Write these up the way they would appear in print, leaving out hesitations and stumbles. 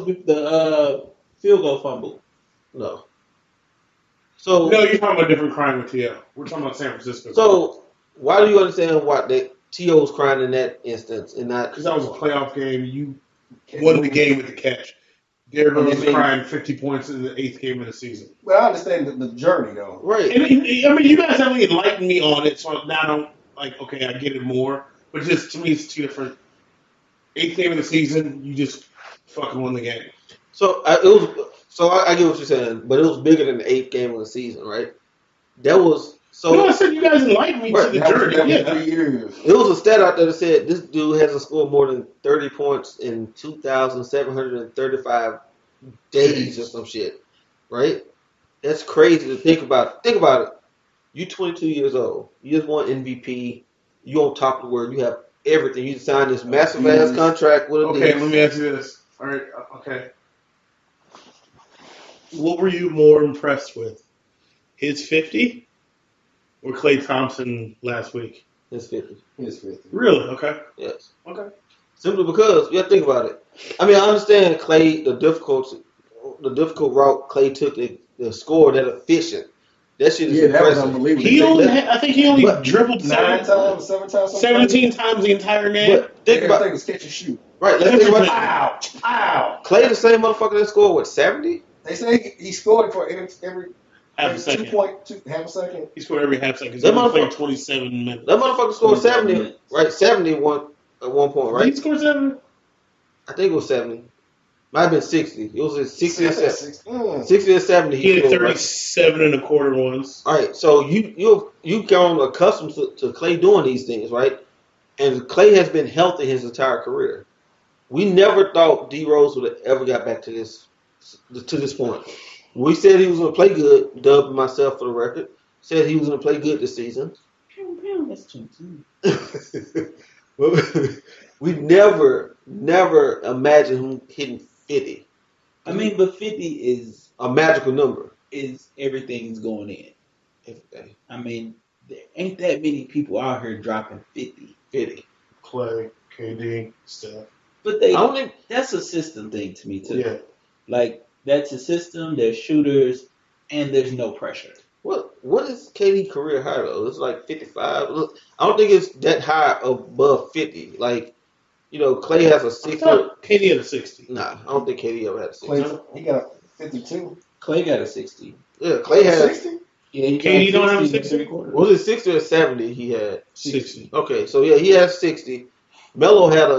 the field goal fumble. No. So No, you're talking about a different crime with T.O. We're talking about San Francisco. So why do you understand why T.O. was crying in that instance and not? Because that was a playoff game. You won the game with the catch. DRose was crying 50 points in the 8th game of the season. But I understand the journey, though. Right. And, I mean, you guys haven't enlightened me on it, so now I don't, okay, I get it more. But just, to me, it's two different. 8th game of the season, you just fucking won the game. So I get what you're saying, but it was bigger than the 8th game of the season, right? That was so. No, I said you guys enlightened me to the journey. That was 3 years. It was a stat out there that said this dude hasn't scored more than 30 points in 2,735 days or some shit, right? That's crazy to think about. Think about it. You're 22 years old. You just won MVP. You on top of the world. You have everything. You signed this massive ass contract with a Okay, let me ask you this. All right, okay. What were you more impressed with? His 50 or Klay Thompson last week? His 50. His 50. Really? Okay. Yes. Okay. Simply because you have to think about it. I mean, I understand Klay, the difficult route Klay took to score that efficient. That shit is impressive. That was unbelievable. I think he only dribbled 7 times. 17 times the entire game. But think about it was catch and shoot. Right, let's think about Ow! Klay, the same motherfucker that scored what, 70? They say he scored for every half a second. 2.2 half a second. He scored every half second. That He played 27 minutes. That motherfucker scored 70, right? 70 at one point, right? Did he score 7? I think it was 70. Might have been 60. It was 60 or 70. 60. 60 or 70. He had scored, 37 and a quarter once. All right, so you grown accustomed to Klay doing these things, right? And Klay has been healthy his entire career. We never thought DRose would have ever got back to this point. We said he was going to play good. Dub and myself, for the record, said he was going to play good this season. That's 22. We never imagined him hitting 50. I mean, but 50 is a magical number. Is everything's going in. Everything. I mean, there ain't that many people out here dropping 50. Klay, KD, Steph. But that's a system thing to me too. Yeah. Like that's a system. There's shooters, and there's no pressure. What is KD career high though? It's like 55. Look, I don't think it's that high above 50. Like, Klay has a 60. KD had a 60. Nah, I don't think KD ever had a 60. Klay, he got a 52. Klay got a 60. Yeah, Klay had 60. Yeah, KD don't have a 60. Was it 60 or 70? He had 60. Okay, so yeah, he has 60. Melo had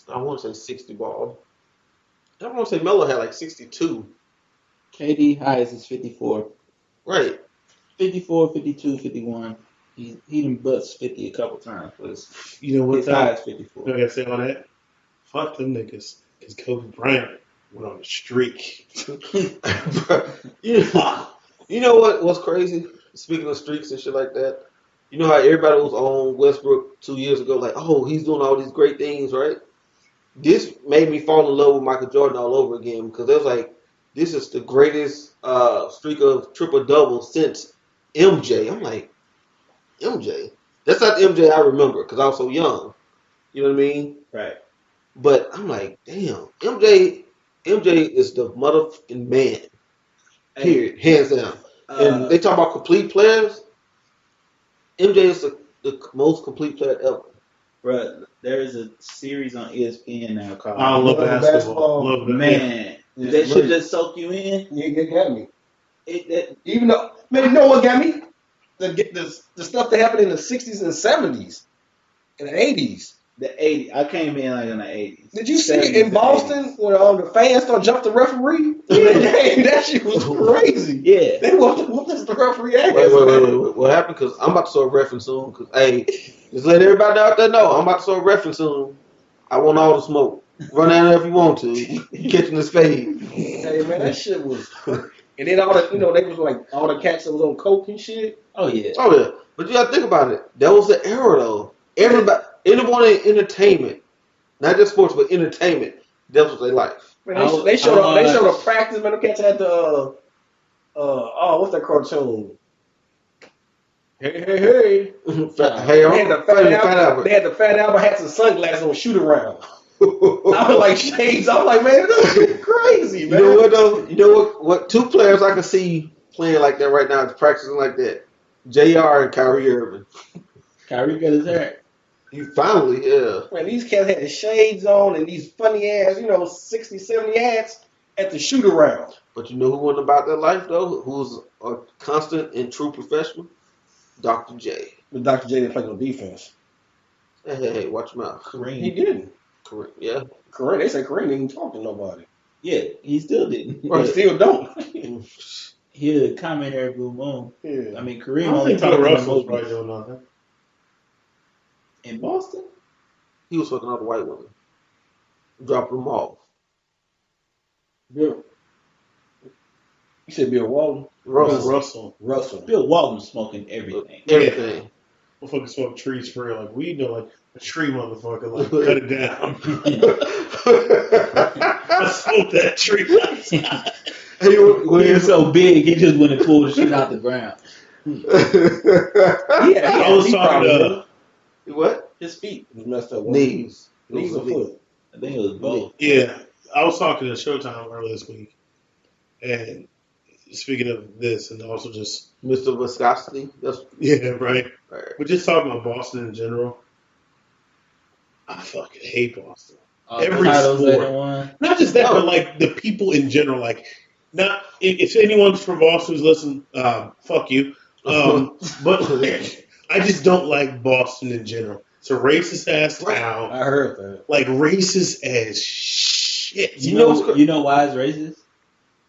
I want to say 60 ball. I want to say Melo had like 62. KD highest is 54. Right. 54, 52, 51. He done bust 50 a couple times. You know what? His high is 54. You know what I say on that? Fuck them niggas. Because Kobe Bryant went on a streak. You know what's crazy? Speaking of streaks and shit like that, you know how everybody was on Westbrook 2 years ago, like, oh, he's doing all these great things, right? This made me fall in love with Michael Jordan all over again because it was like, this is the greatest streak of triple doubles since MJ. I'm like, MJ? That's not the MJ I remember because I was so young. You know what I mean? Right. But I'm like, damn, MJ is the motherfucking man. Period. Hands down. And they talk about complete players. MJ is the most complete player ever. Bruh, there is a series on ESPN now called I love basketball. Love Man, that shit just soak you in. Yeah, it got me. Even though, man, you know what got me? The stuff that happened in the 60s and 70s and the 80s. The 80s. I came in like in the 80s. Did you see it in Boston when the fans started jumping the referee? That shit was crazy. Yeah. They whooped the referee ass. Wait. What happened? Because I'm about to start referencing soon. Because, hey, just let everybody out there know. I'm about to start referencing soon. I want all the smoke. Run down there if you want to. You catching this fade. Hey, man, that shit was... And then all the, they was like, all the cats that was on coke and shit. Oh, yeah. But you got to think about it. That was the era, though. Everybody... Anyone in entertainment, not just sports, but entertainment, that was their life. Man, they showed a practice, man. The cats had the, what's that cartoon? Hey. They They had the Fat Albert had some sunglasses on shoot around. I was like shades. I'm like, man, this is crazy, You man. know what though? You know what? Two players I can see playing like that right now, is practicing like that. JR and Kyrie Irving. Kyrie got his hair. He finally, yeah. Man, these cats had the shades on and these funny ass, 60, 70 hats at the shoot around. But you know who went about their life though? Who's a constant and true professional? Dr. J. But Dr. J didn't play no defense. Hey, watch your mouth. He Kareem. didn't. Correct. Yeah. Kareem, they say Kareem didn't talk to nobody. Yeah, he still didn't. Or he still don't. He a commentary blue moon. Yeah. I mean, I Kareem don't only think Tyler talked Russell's to probably doing nothing. in Boston. He was fucking other white women. Dropping them off. Bill. You said Bill Walton? Russell. Russell. Bill Walton smoking everything. Everything. Motherfucker smoke trees for real. Like weed, like a tree motherfucker. Like cut it down. I smoked that tree outside. Hey, when He was so big, he just went and pulled the shit out the ground. Yeah, I was talking to what? his feet was messed up. Knees. Knees or foot. I think it was both. yeah. I was talking to Showtime earlier this week, and speaking of this, and also just Mr. Viscosity. That's yeah, right. right. But just talking about Boston in general, I fucking hate Boston. Every titles sport. they done won. Not just that, No. but like the people in general. Like, not if anyone's from Boston who's listening, fuck you. But I just don't like Boston in general. It's a racist ass town. I heard that. Like racist as shit. You know why it's racist?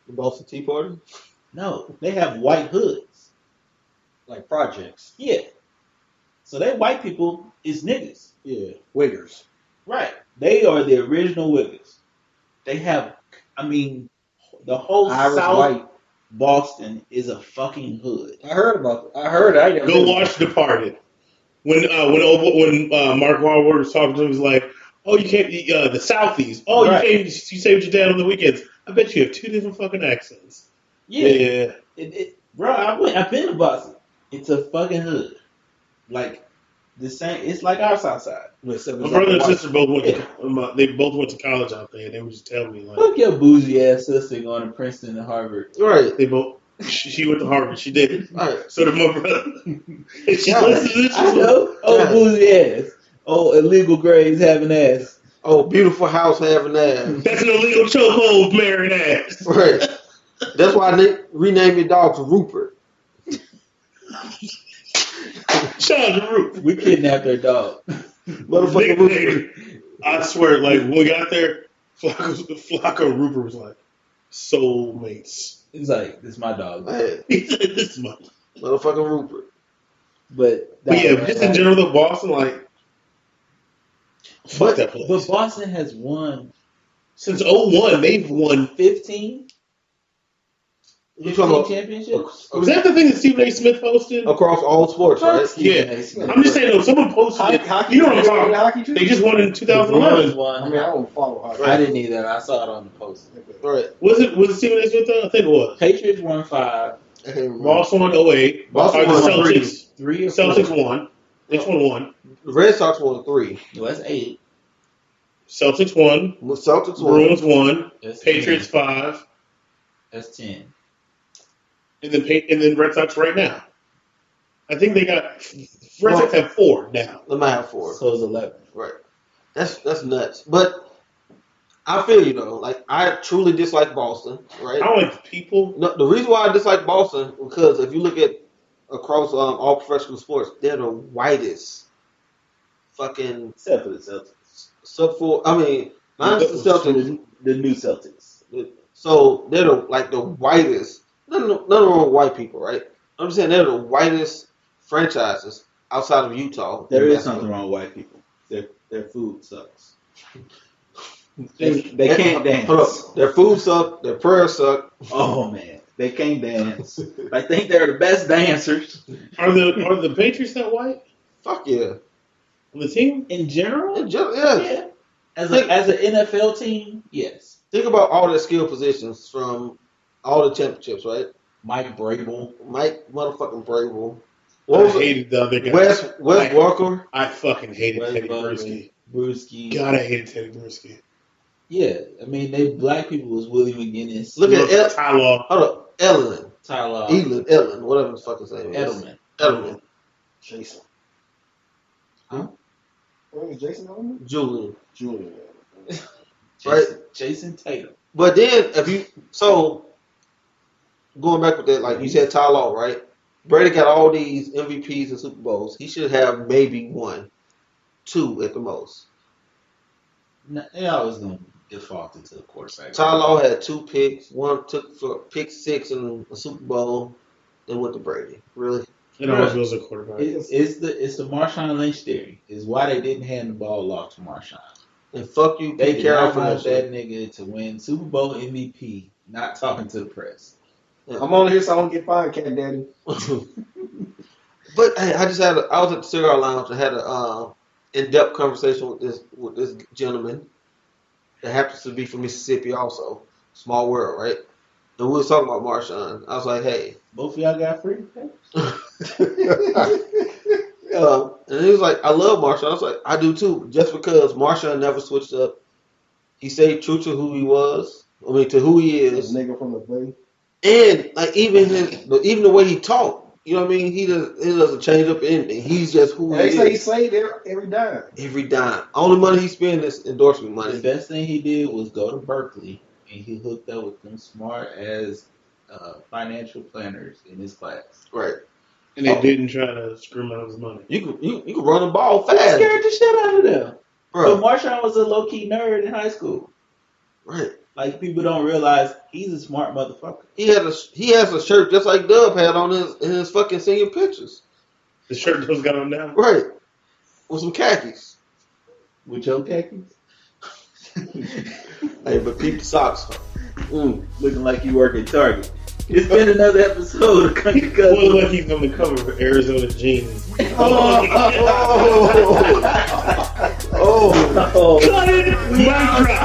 The Boston Tea Party. No, they have white hoods. Like projects. Yeah. So they white people is niggas. Yeah. Wiggers. Right. They are the original wiggers. They have, the whole Irish South white. Boston is a fucking hood. I heard about that. I heard it. I ain't never Go been. watch Departed. When Mark Wahlberg was talking to him, he was like, "Oh, you can't the Southies. Oh, Right. you stay with your dad on the weekends. I bet you have two different fucking accents." Yeah. Bro, I've been to Boston. It's a fucking hood. Like the same. It's like our South Side. Except My it's brother like and white. sister both went. They both went to college out there, and they were just telling me like Fuck your bougie ass sister going to Princeton and Harvard. Right. they both. She went to Harvard. She did. Right. So did my brother. And she Yeah. listens to this. I know. Oh, Yeah. bougie ass. Oh, illegal grades having ass. Oh, beautiful house having ass. That's an illegal chokehold, married ass. Right. That's why I renamed your dog to Rupert. Shout out to Ruth. We kidnapped their dog. Motherfucker Rupert. I swear, like when we got there, Flacco Rupert was like soulmates. He's like, this is my dog. Man, He said this much. motherfucking Rupert. But But yeah, just in general, though, Boston, like, fuck that place. But Boston has won Since 01, they've won. 15 You talking about championships. Was that the thing that Stephen A. Smith posted? across all sports, right? Yeah. I'm just saying, though, someone posted it. Hockey, You know what I'm talking about. Hockey too? They just won in The 2011. Bruins won. I mean, I don't follow hockey. I didn't either. I saw it on the post. Right. Was it Stephen A. Smith, though? I think it was. Patriots won 5. I can't remember. Boston won 08. Boston The won Celtics. 3 or 4. Celtics won. They won 1. The Red Sox won 3. Well, that's 8. Celtics won. The Celtics won. Bruins won. That's Patriots 10. 5. That's 10. And then Red Sox right now. I think they got Red Sox have 4 now. They might have 4. So it's 11. Right. That's nuts. But I feel you though. Like I truly dislike Boston. Right. I don't like the people. No, the reason why I dislike Boston because if you look at across all professional sports, they're the whitest fucking Except for the Celtics. sub four. I mean, minus the Celtics. The new Celtics. So they're the whitest. Nothing wrong with white people, right? I'm saying they're the whitest franchises outside of Utah. There is something wrong with white people. Their food sucks. They can't dance. Hold up. Their food suck. Their prayers suck. Oh man, they can't dance. I think they're the best dancers Are the Patriots that white Fuck yeah. on the team? in general. Yeah. Yeah. As an NFL team, yes. Think about all their skill positions from all the championships, right? Mike Brable. Mike motherfucking Brable. I hated the other guy. Wes Walker. I fucking hated Wes Teddy Walker. Bruschi. Brewski. God, I hated Teddy Bruschi. Yeah, I mean, they black people was Willie McGinnis. Look at Ty Law. hold up, Ellen, Tyler Ellen, whatever his fucking name is. Edelman. Jason. Huh? What is Jason on? Julian. Right? Jason Tatum. But then going back with that, like you said, Ty Law, right? Brady got all these MVPs and Super Bowls. He should have maybe 1, 2 at the most. No, they always gonna default into the quarterback. Ty Law had 2 picks. One took for pick 6 in the Super Bowl. Then went to Brady. Really? It always was a quarterback. It's the Marshawn Lynch theory. Is why they didn't hand the ball off to Marshawn. And fuck you, They Pete did Carroll not for want that that nigga to win Super Bowl MVP. Not talking to the press. I'm on here so I don't get fined, Cat Daddy. But hey, I was at the cigar lounge and had a in-depth conversation with this gentleman that happens to be from Mississippi also. Small world, right? And we was talking about Marshawn. I was like, hey. Both of y'all got free? And he was like, I love Marshawn. I was like, I do too. Just because Marshawn never switched up. He stayed true to who he was. I mean, to who he is. Nigga from the Bay. And like even the way he talked. You know what I mean? He doesn't change up anything. He's just who he is. They say he saved every dime. Every dime. Only money he spends is endorsement money. The best thing he did was go to Berkeley and he hooked up with them smart as financial planners in his class. Right. And they didn't try to screw him out of his money. You can run the ball fast. He scared the shit out of them. Bro. But Marshawn was a low key nerd in high school. Right. Like people don't realize he's a smart motherfucker. He has a shirt just like Dub had on his fucking senior pictures. The shirt Dub's got on now? Right. With some khakis. With your khakis? Hey, but peep the socks. Looking like you work at Target. It's been another episode of Country Well, Cousins. like he's on the cover of Arizona Jeans. Oh. Cut it! Mic drop!